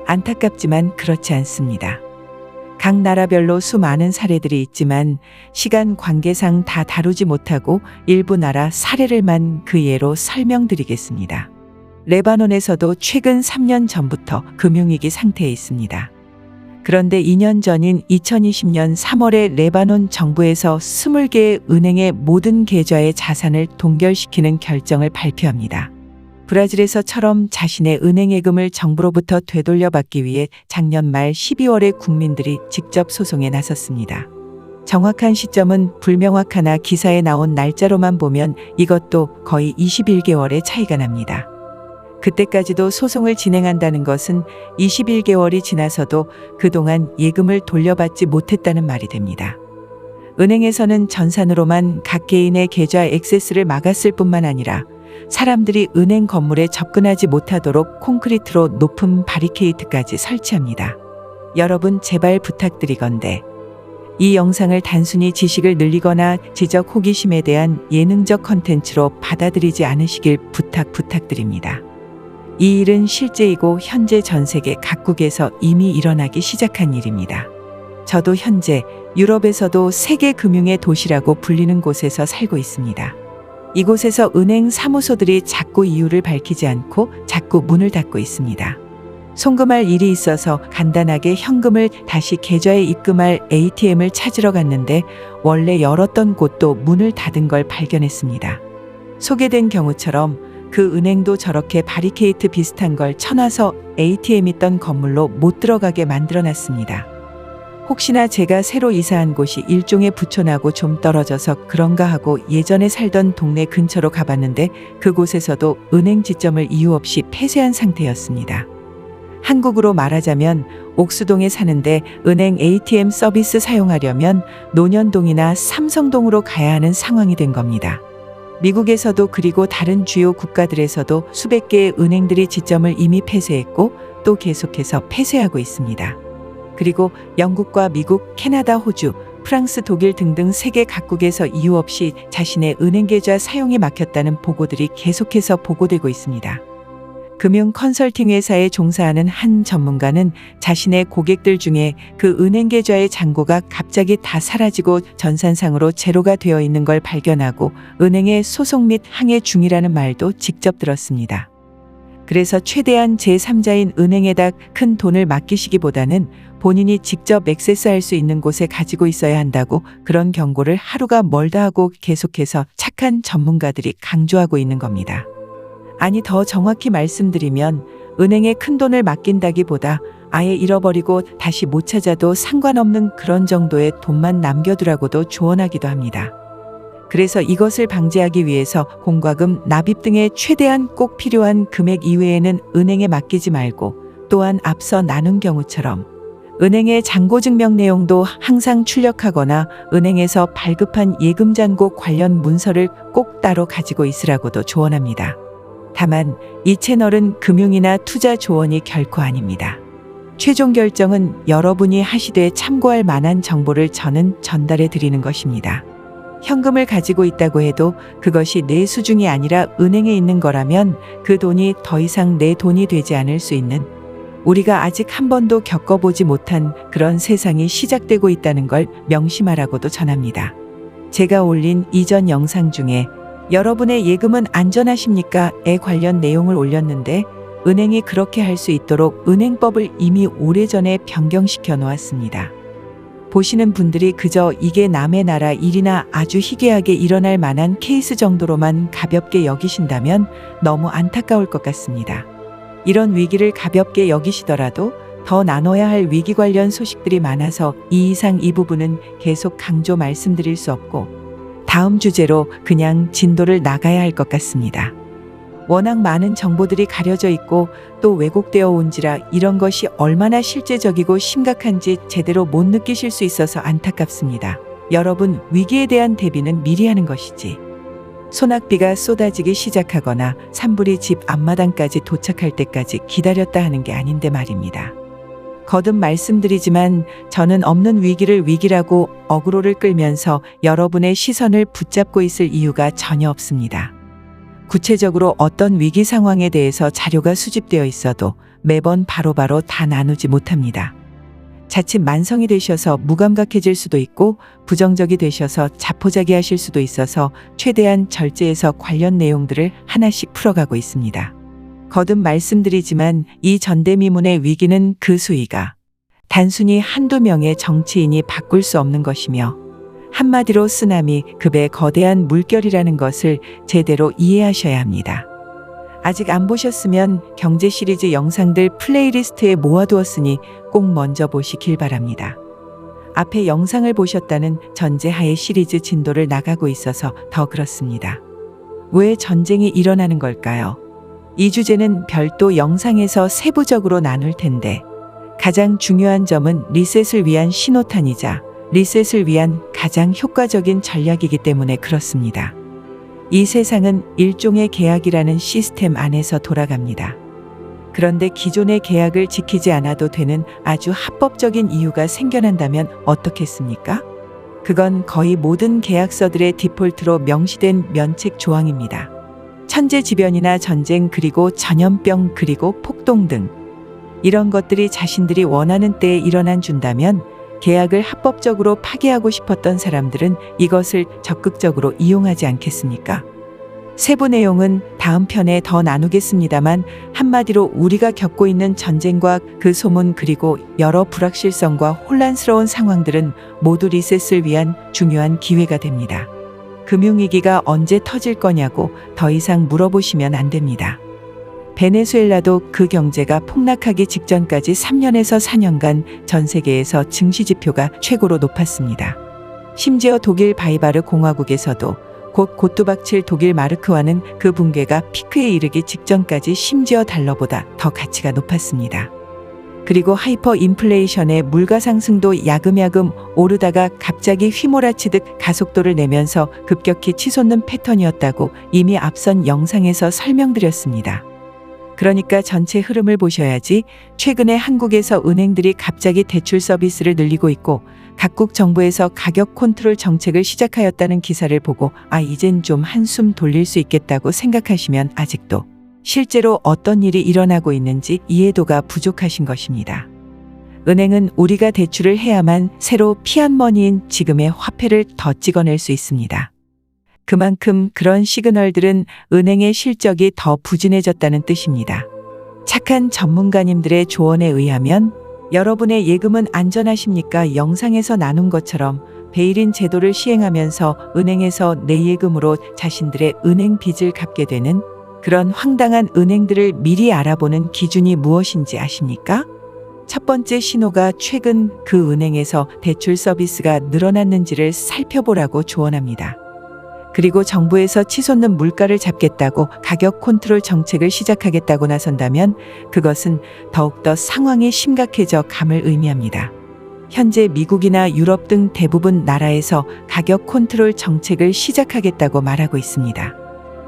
안타깝지만 그렇지 않습니다. 각 나라별로 수많은 사례들이 있지만 시간 관계상 다 다루지 못하고 일부 나라 사례를만 그 예로 설명드리겠습니다. 레바논에서도 최근 3년 전부터 금융위기 상태에 있습니다. 그런데 2년 전인 2020년 3월에 레바논 정부에서 20개의 은행의 모든 계좌의 자산을 동결시키는 결정을 발표합니다. 브라질에서처럼 자신의 은행 예금을 정부로부터 되돌려받기 위해 작년 말 12월에 국민들이 직접 소송에 나섰습니다. 정확한 시점은 불명확하나 기사에 나온 날짜로만 보면 이것도 거의 21개월의 차이가 납니다. 그때까지도 소송을 진행한다는 것은 21개월이 지나서도 그동안 예금을 돌려받지 못했다는 말이 됩니다. 은행에서는 전산으로만 각 개인의 계좌 액세스를 막았을 뿐만 아니라 사람들이 은행 건물에 접근하지 못하도록 콘크리트로 높은 바리케이트까지 설치합니다. 여러분 제발 부탁드리건대 이 영상을 단순히 지식을 늘리거나 지적 호기심에 대한 예능적 컨텐츠로 받아들이지 않으시길 부탁드립니다. 이 일은 실제이고 현재 전 세계 각국에서 이미 일어나기 시작한 일입니다. 저도 현재 유럽에서도 세계 금융의 도시라고 불리는 곳에서 살고 있습니다. 이곳에서 은행 사무소들이 자꾸 이유를 밝히지 않고 자꾸 문을 닫고 있습니다. 송금할 일이 있어서 간단하게 현금을 다시 계좌에 입금할 ATM을 찾으러 갔는데 원래 열었던 곳도 문을 닫은 걸 발견했습니다. 소개된 경우처럼 그 은행도 저렇게 바리케이트 비슷한 걸 쳐놔서 ATM 있던 건물로 못 들어가게 만들어놨습니다. 혹시나 제가 새로 이사한 곳이 일종의 부촌하고 좀 떨어져서 그런가 하고 예전에 살던 동네 근처로 가봤는데 그곳에서도 은행 지점을 이유 없이 폐쇄한 상태였습니다. 한국으로 말하자면 옥수동에 사는데 은행 ATM 서비스 사용하려면 논현동이나 삼성동으로 가야 하는 상황이 된 겁니다. 미국에서도 그리고 다른 주요 국가들에서도 수백 개의 은행들이 지점을 이미 폐쇄했고 또 계속해서 폐쇄하고 있습니다. 그리고 영국과 미국, 캐나다, 호주, 프랑스, 독일 등등 세계 각국에서 이유 없이 자신의 은행 계좌 사용이 막혔다는 보고들이 계속해서 보고되고 있습니다. 금융 컨설팅 회사에 종사하는 한 전문가는 자신의 고객들 중에 그 은행 계좌의 잔고가 갑자기 다 사라지고 전산상으로 제로가 되어 있는 걸 발견하고 은행에 소송 및 항해 중이라는 말도 직접 들었습니다. 그래서 최대한 제3자인 은행에다 큰 돈을 맡기시기보다는 본인이 직접 액세스할 수 있는 곳에 가지고 있어야 한다고 그런 경고를 하루가 멀다 하고 계속해서 착한 전문가들이 강조하고 있는 겁니다. 아니 더 정확히 말씀드리면 은행에 큰 돈을 맡긴다기보다 아예 잃어버리고 다시 못 찾아도 상관없는 그런 정도의 돈만 남겨두라고도 조언하기도 합니다. 그래서 이것을 방지하기 위해서 공과금, 납입 등의 최대한 꼭 필요한 금액 이외에는 은행에 맡기지 말고 또한 앞서 나눈 경우처럼 은행의 잔고 증명 내용도 항상 출력하거나 은행에서 발급한 예금 잔고 관련 문서를 꼭 따로 가지고 있으라고도 조언합니다. 다만 이 채널은 금융이나 투자 조언이 결코 아닙니다. 최종 결정은 여러분이 하시되 참고할 만한 정보를 저는 전달해 드리는 것입니다. 현금을 가지고 있다고 해도 그것이 내 수중이 아니라 은행에 있는 거라면 그 돈이 더 이상 내 돈이 되지 않을 수 있는 우리가 아직 한 번도 겪어보지 못한 그런 세상이 시작되고 있다는 걸 명심하라고도 전합니다. 제가 올린 이전 영상 중에 여러분의 예금은 안전하십니까? 에 관련 내용을 올렸는데 은행이 그렇게 할 수 있도록 은행법을 이미 오래전에 변경시켜 놓았습니다. 보시는 분들이 그저 이게 남의 나라 일이나 아주 희귀하게 일어날 만한 케이스 정도로만 가볍게 여기신다면 너무 안타까울 것 같습니다. 이런 위기를 가볍게 여기시더라도 더 나눠야 할 위기 관련 소식들이 많아서 이 이상 이 부분은 계속 강조 말씀드릴 수 없고 다음 주제로 그냥 진도를 나가야 할 것 같습니다. 워낙 많은 정보들이 가려져 있고 또 왜곡되어 온지라 이런 것이 얼마나 실제적이고 심각한지 제대로 못 느끼실 수 있어서 안타깝습니다. 여러분, 위기에 대한 대비는 미리 하는 것이지. 소낙비가 쏟아지기 시작하거나 산불이 집 앞마당까지 도착할 때까지 기다렸다 하는 게 아닌데 말입니다. 거듭 말씀드리지만 저는 없는 위기를 위기라고 어그로를 끌면서 여러분의 시선을 붙잡고 있을 이유가 전혀 없습니다. 구체적으로 어떤 위기 상황에 대해서 자료가 수집되어 있어도 매번 바로바로 다 나누지 못합니다. 자칫 만성이 되셔서 무감각해질 수도 있고 부정적이 되셔서 자포자기하실 수도 있어서 최대한 절제해서 관련 내용들을 하나씩 풀어가고 있습니다. 거듭 말씀드리지만 이 전대미문의 위기는 그 수위가 단순히 한두 명의 정치인이 바꿀 수 없는 것이며 한마디로 쓰나미 급의 거대한 물결이라는 것을 제대로 이해하셔야 합니다. 아직 안 보셨으면 경제 시리즈 영상들 플레이리스트에 모아두었으니 꼭 먼저 보시길 바랍니다. 앞에 영상을 보셨다는 전제하에 시리즈 진도를 나가고 있어서 더 그렇습니다. 왜 전쟁이 일어나는 걸까요? 이 주제는 별도 영상에서 세부적으로 나눌 텐데 가장 중요한 점은 리셋을 위한 신호탄이자 리셋을 위한 가장 효과적인 전략이기 때문에 그렇습니다. 이 세상은 일종의 계약이라는 시스템 안에서 돌아갑니다. 그런데 기존의 계약을 지키지 않아도 되는 아주 합법적인 이유가 생겨난다면 어떻겠습니까? 그건 거의 모든 계약서들의 디폴트로 명시된 면책 조항입니다. 천재지변이나 전쟁 그리고 전염병 그리고 폭동 등 이런 것들이 자신들이 원하는 때에 일어난 준다면 계약을 합법적으로 파기하고 싶었던 사람들은 이것을 적극적으로 이용하지 않겠습니까? 세부 내용은 다음 편에 더 나누겠습니다만 한마디로 우리가 겪고 있는 전쟁과 그 소문 그리고 여러 불확실성과 혼란스러운 상황들은 모두 리셋을 위한 중요한 기회가 됩니다. 금융위기가 언제 터질 거냐고 더 이상 물어보시면 안 됩니다. 베네수엘라도 그 경제가 폭락하기 직전까지 3년에서 4년간 전 세계에서 증시 지표가 최고로 높았습니다. 심지어 독일 바이마르 공화국에서도 곧 고뚜박칠 독일 마르크화는 그 붕괴가 피크에 이르기 직전까지 심지어 달러보다 더 가치가 높았습니다. 그리고 하이퍼 인플레이션의 물가 상승도 야금야금 오르다가 갑자기 휘몰아치듯 가속도를 내면서 급격히 치솟는 패턴이었다고 이미 앞선 영상에서 설명드렸습니다. 그러니까 전체 흐름을 보셔야지 최근에 한국에서 은행들이 갑자기 대출 서비스를 늘리고 있고 각국 정부에서 가격 컨트롤 정책을 시작하였다는 기사를 보고 이젠 좀 한숨 돌릴 수 있겠다고 생각하시면 아직도 실제로 어떤 일이 일어나고 있는지 이해도가 부족하신 것입니다. 은행은 우리가 대출을 해야만 새로 피앗머니인 지금의 화폐를 더 찍어낼 수 있습니다. 그만큼 그런 시그널들은 은행의 실적이 더 부진해졌다는 뜻입니다. 착한 전문가님들의 조언에 의하면 여러분의 예금은 안전하십니까? 영상에서 나눈 것처럼 베일인 제도를 시행하면서 은행에서 내 예금으로 자신들의 은행 빚을 갚게 되는 그런 황당한 은행들을 미리 알아보는 기준이 무엇인지 아십니까? 첫 번째 신호가 최근 그 은행에서 대출 서비스가 늘어났는지를 살펴보라고 조언합니다. 그리고 정부에서 치솟는 물가를 잡겠다고 가격 컨트롤 정책을 시작하겠다고 나선다면 그것은 더욱더 상황이 심각해져 감을 의미합니다. 현재 미국이나 유럽 등 대부분 나라에서 가격 컨트롤 정책을 시작하겠다고 말하고 있습니다.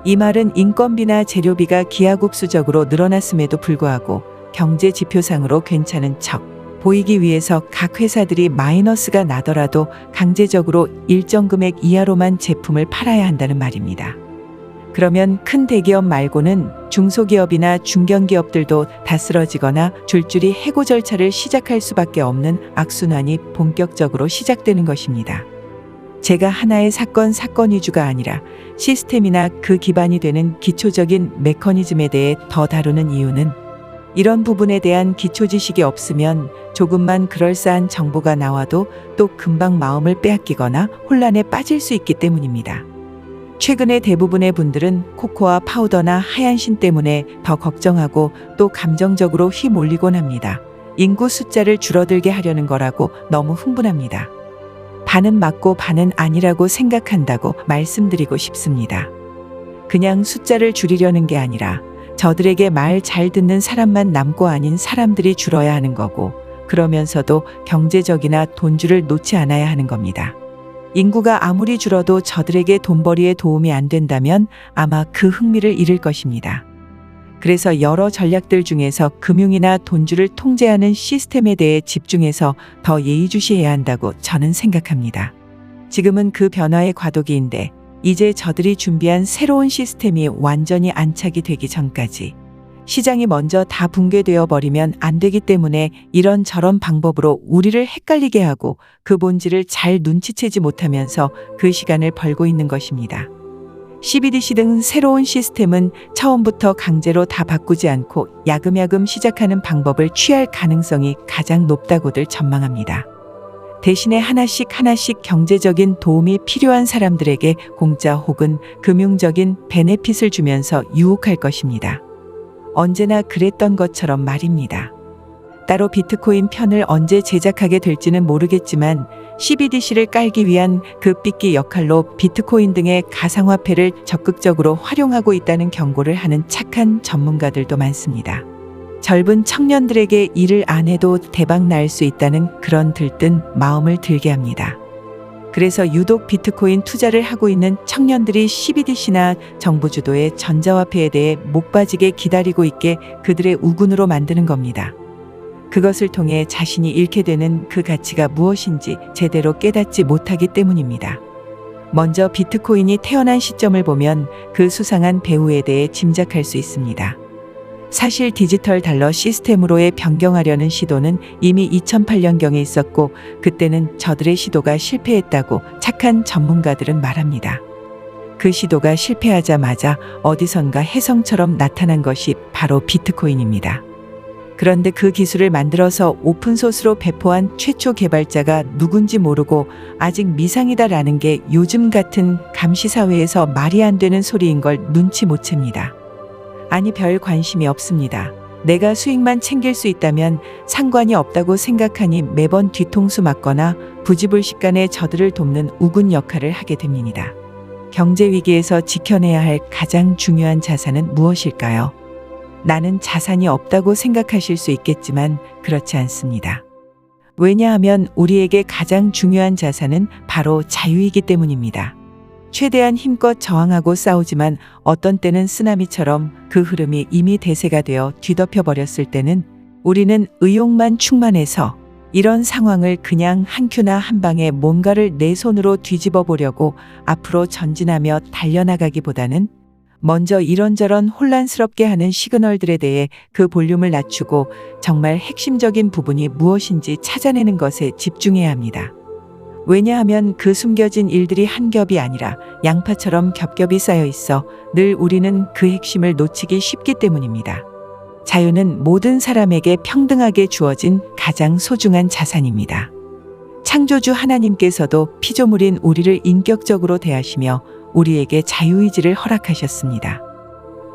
이 말은 인건비나 재료비가 기하급수적으로 늘어났음에도 불구하고 경제 지표상으로 괜찮은 척 보이기 위해서 각 회사들이 마이너스가 나더라도 강제적으로 일정 금액 이하로만 제품을 팔아야 한다는 말입니다. 그러면 큰 대기업 말고는 중소기업이나 중견기업들도 다 쓰러지거나 줄줄이 해고 절차를 시작할 수밖에 없는 악순환이 본격적으로 시작되는 것입니다. 제가 하나의 사건 위주가 아니라 시스템이나 그 기반이 되는 기초적인 메커니즘에 대해 더 다루는 이유는 이런 부분에 대한 기초 지식이 없으면 조금만 그럴싸한 정보가 나와도 또 금방 마음을 빼앗기거나 혼란에 빠질 수 있기 때문입니다. 최근에 대부분의 분들은 코코아 파우더나 하얀 신 때문에 더 걱정하고 또 감정적으로 휘몰리곤 합니다. 인구 숫자를 줄어들게 하려는 거라고 너무 흥분합니다. 반은 맞고 반은 아니라고 생각한다고 말씀드리고 싶습니다. 그냥 숫자를 줄이려는 게 아니라 저들에게 말 잘 듣는 사람만 남고 아닌 사람들이 줄어야 하는 거고 그러면서도 경제적이나 돈줄을 놓지 않아야 하는 겁니다. 인구가 아무리 줄어도 저들에게 돈벌이에 도움이 안 된다면 아마 그 흥미를 잃을 것입니다. 그래서 여러 전략들 중에서 금융이나 돈줄을 통제하는 시스템에 대해 집중해서 더 예의주시해야 한다고 저는 생각합니다. 지금은 그 변화의 과도기인데 이제 저들이 준비한 새로운 시스템이 완전히 안착이 되기 전까지 시장이 먼저 다 붕괴되어 버리면 안 되기 때문에 이런저런 방법으로 우리를 헷갈리게 하고 그 본질을 잘 눈치채지 못하면서 그 시간을 벌고 있는 것입니다. CBDC 등 새로운 시스템은 처음부터 강제로 다 바꾸지 않고 야금야금 시작하는 방법을 취할 가능성이 가장 높다고들 전망합니다. 대신에 하나씩 경제적인 도움이 필요한 사람들에게 공짜 혹은 금융적인 베네핏을 주면서 유혹할 것입니다. 언제나 그랬던 것처럼 말입니다. 따로 비트코인 편을 언제 제작하게 될지는 모르겠지만 CBDC를 깔기 위한 그 삐끼 역할로 비트코인 등의 가상화폐를 적극적으로 활용하고 있다는 경고를 하는 착한 전문가들도 많습니다. 젊은 청년들에게 일을 안 해도 대박 날 수 있다는 그런 들뜬 마음을 들게 합니다. 그래서 유독 비트코인 투자를 하고 있는 청년들이 CBDC나 정부 주도의 전자화폐에 대해 목 빠지게 기다리고 있게 그들의 우군으로 만드는 겁니다. 그것을 통해 자신이 잃게 되는 그 가치가 무엇인지 제대로 깨닫지 못하기 때문입니다. 먼저 비트코인이 태어난 시점을 보면 그 수상한 배후에 대해 짐작할 수 있습니다. 사실 디지털 달러 시스템으로의 변경하려는 시도는 이미 2008년경에 있었고 그때는 저들의 시도가 실패했다고 착한 전문가들은 말합니다. 그 시도가 실패하자마자 어디선가 혜성처럼 나타난 것이 바로 비트코인입니다. 그런데 그 기술을 만들어서 오픈소스로 배포한 최초 개발자가 누군지 모르고 아직 미상이다라는 게 요즘 같은 감시사회에서 말이 안 되는 소리인 걸 눈치 못 챕니다. 아니, 별 관심이 없습니다. 내가 수익만 챙길 수 있다면 상관이 없다고 생각하니 매번 뒤통수 맞거나 부지불식간에 저들을 돕는 우군 역할을 하게 됩니다. 경제 위기에서 지켜내야 할 가장 중요한 자산은 무엇일까요? 나는 자산이 없다고 생각하실 수 있겠지만 그렇지 않습니다. 왜냐하면 우리에게 가장 중요한 자산은 바로 자유이기 때문입니다. 최대한 힘껏 저항하고 싸우지만 어떤 때는 쓰나미처럼 그 흐름이 이미 대세가 되어 뒤덮여 버렸을 때는 우리는 의욕만 충만해서 이런 상황을 그냥 한 큐나 한 방에 뭔가를 내 손으로 뒤집어 보려고 앞으로 전진하며 달려나가기보다는 먼저 이런저런 혼란스럽게 하는 시그널들에 대해 그 볼륨을 낮추고 정말 핵심적인 부분이 무엇인지 찾아내는 것에 집중해야 합니다. 왜냐하면 그 숨겨진 일들이 한 겹이 아니라 양파처럼 겹겹이 쌓여 있어 늘 우리는 그 핵심을 놓치기 쉽기 때문입니다. 자유는 모든 사람에게 평등하게 주어진 가장 소중한 자산입니다. 창조주 하나님께서도 피조물인 우리를 인격적으로 대하시며 우리에게 자유의지를 허락하셨습니다.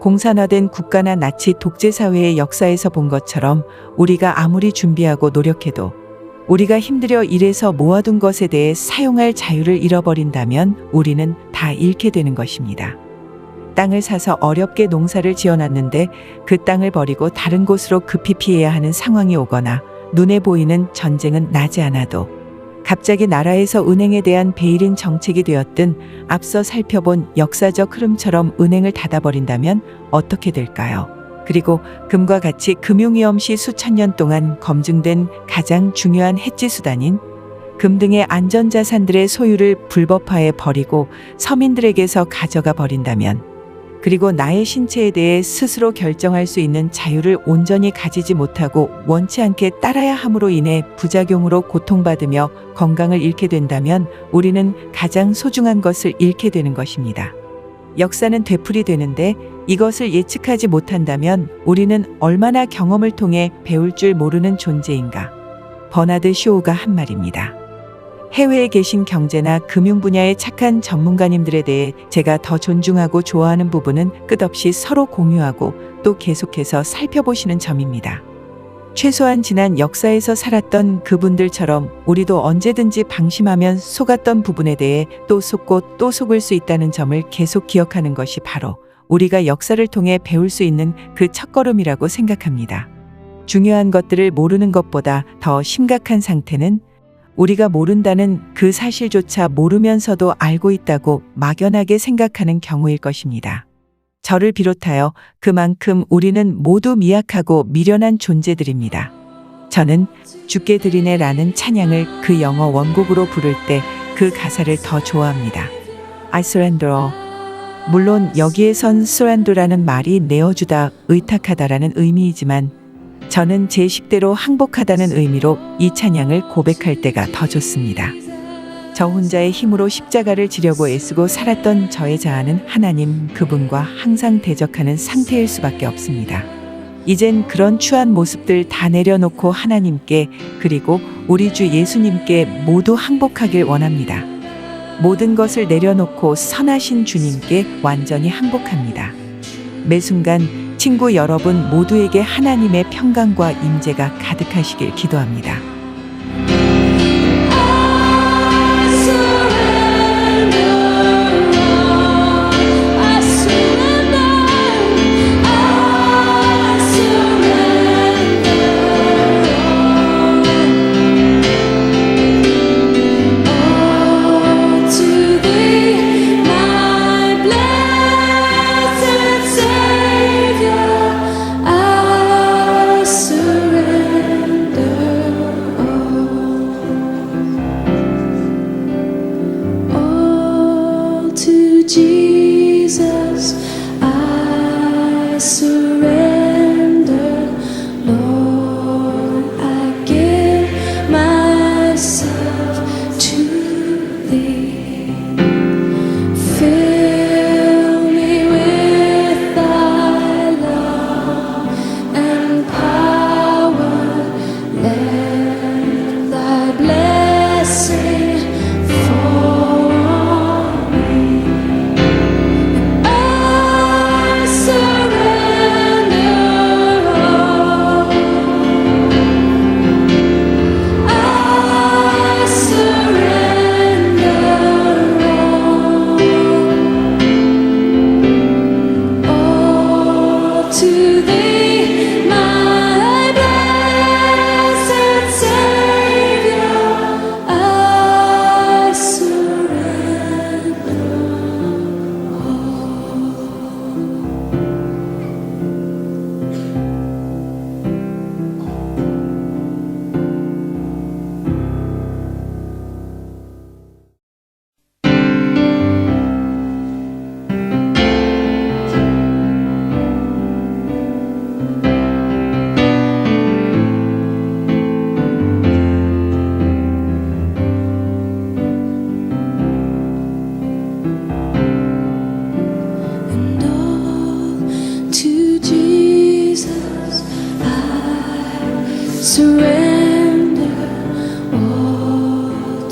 공산화된 국가나 나치 독재 사회의 역사에서 본 것처럼 우리가 아무리 준비하고 노력해도 우리가 힘들여 일해서 모아둔 것에 대해 사용할 자유를 잃어버린다면 우리는 다 잃게 되는 것입니다. 땅을 사서 어렵게 농사를 지어놨는데 그 땅을 버리고 다른 곳으로 급히 피해야 하는 상황이 오거나 눈에 보이는 전쟁은 나지 않아도 갑자기 나라에서 은행에 대한 베일인 정책이 되었든 앞서 살펴본 역사적 흐름처럼 은행을 닫아버린다면 어떻게 될까요? 그리고 금과 같이 금융위험 시 수천 년 동안 검증된 가장 중요한 해지 수단인 금 등의 안전자산들의 소유를 불법화해 버리고 서민들에게서 가져가 버린다면, 그리고 나의 신체에 대해 스스로 결정할 수 있는 자유를 온전히 가지지 못하고 원치 않게 따라야 함으로 인해 부작용으로 고통받으며 건강을 잃게 된다면 우리는 가장 소중한 것을 잃게 되는 것입니다. 역사는 되풀이되는데 이것을 예측하지 못한다면 우리는 얼마나 경험을 통해 배울 줄 모르는 존재인가. 버나드 쇼우가 한 말입니다. 해외에 계신 경제나 금융 분야의 착한 전문가님들에 대해 제가 더 존중하고 좋아하는 부분은 끝없이 서로 공유하고 또 계속해서 살펴보시는 점입니다. 최소한 지난 역사에서 살았던 그분들처럼 우리도 언제든지 방심하면 속았던 부분에 대해 또 속고 또 속을 수 있다는 점을 계속 기억하는 것이 바로 우리가 역사를 통해 배울 수 있는 그 첫걸음이라고 생각합니다. 중요한 것들을 모르는 것보다 더 심각한 상태는 우리가 모른다는 그 사실조차 모르면서도 알고 있다고 막연하게 생각하는 경우일 것입니다. 저를 비롯하여 그만큼 우리는 모두 미약하고 미련한 존재들입니다. 저는 주께 드리네라는 찬양을 그 영어 원곡으로 부를 때 그 가사를 더 좋아합니다. I surrender. 물론 여기에선 surrender라는 말이 내어주다, 의탁하다라는 의미이지만 저는 제 식대로 항복하다는 의미로 이 찬양을 고백할 때가 더 좋습니다. 저 혼자의 힘으로 십자가를 지려고 애쓰고 살았던 저의 자아는 하나님 그분과 항상 대적하는 상태일 수밖에 없습니다. 이젠 그런 추한 모습들 다 내려놓고 하나님께, 그리고 우리 주 예수님께 모두 항복하길 원합니다. 모든 것을 내려놓고 선하신 주님께 완전히 항복합니다. 매 순간 친구 여러분 모두에게 하나님의 평강과 임재가 가득하시길 기도합니다. Jesus, I surrender, Lord, I give myself to Thee. Fill me with Thy love and power, let Thy blessing fall on me. I surrender.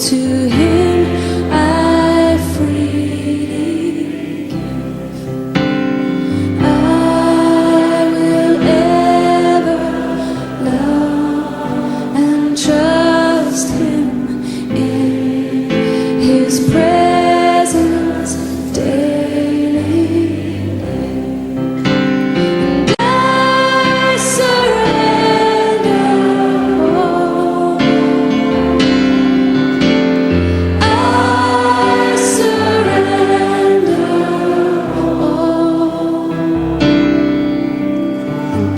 to Him I freely give. I will ever love and trust Him in His presence daily. And I surrender all. I surrender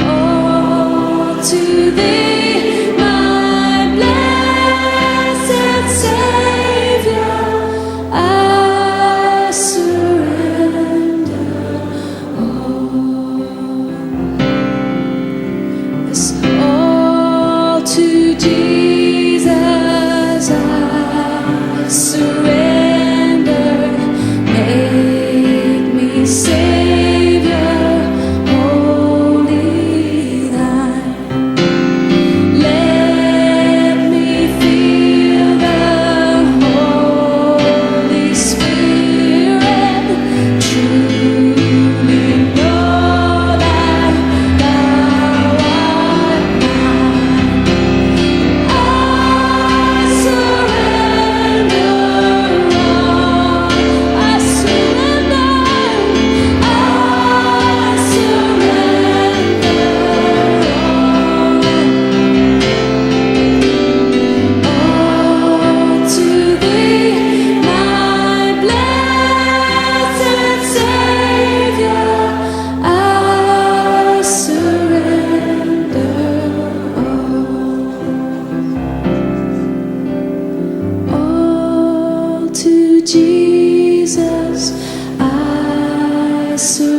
all to Thee, my blessed Savior. I surrender yes, all to Jesus I surrender. Make me Savior, wholly Thine. Let me feel the Holy Spirit. Truly know that Thou art mine. I surrender all. I surrender. I surrender all to Thee, my blessed Savior. I surrender all to Jesus. I surrender.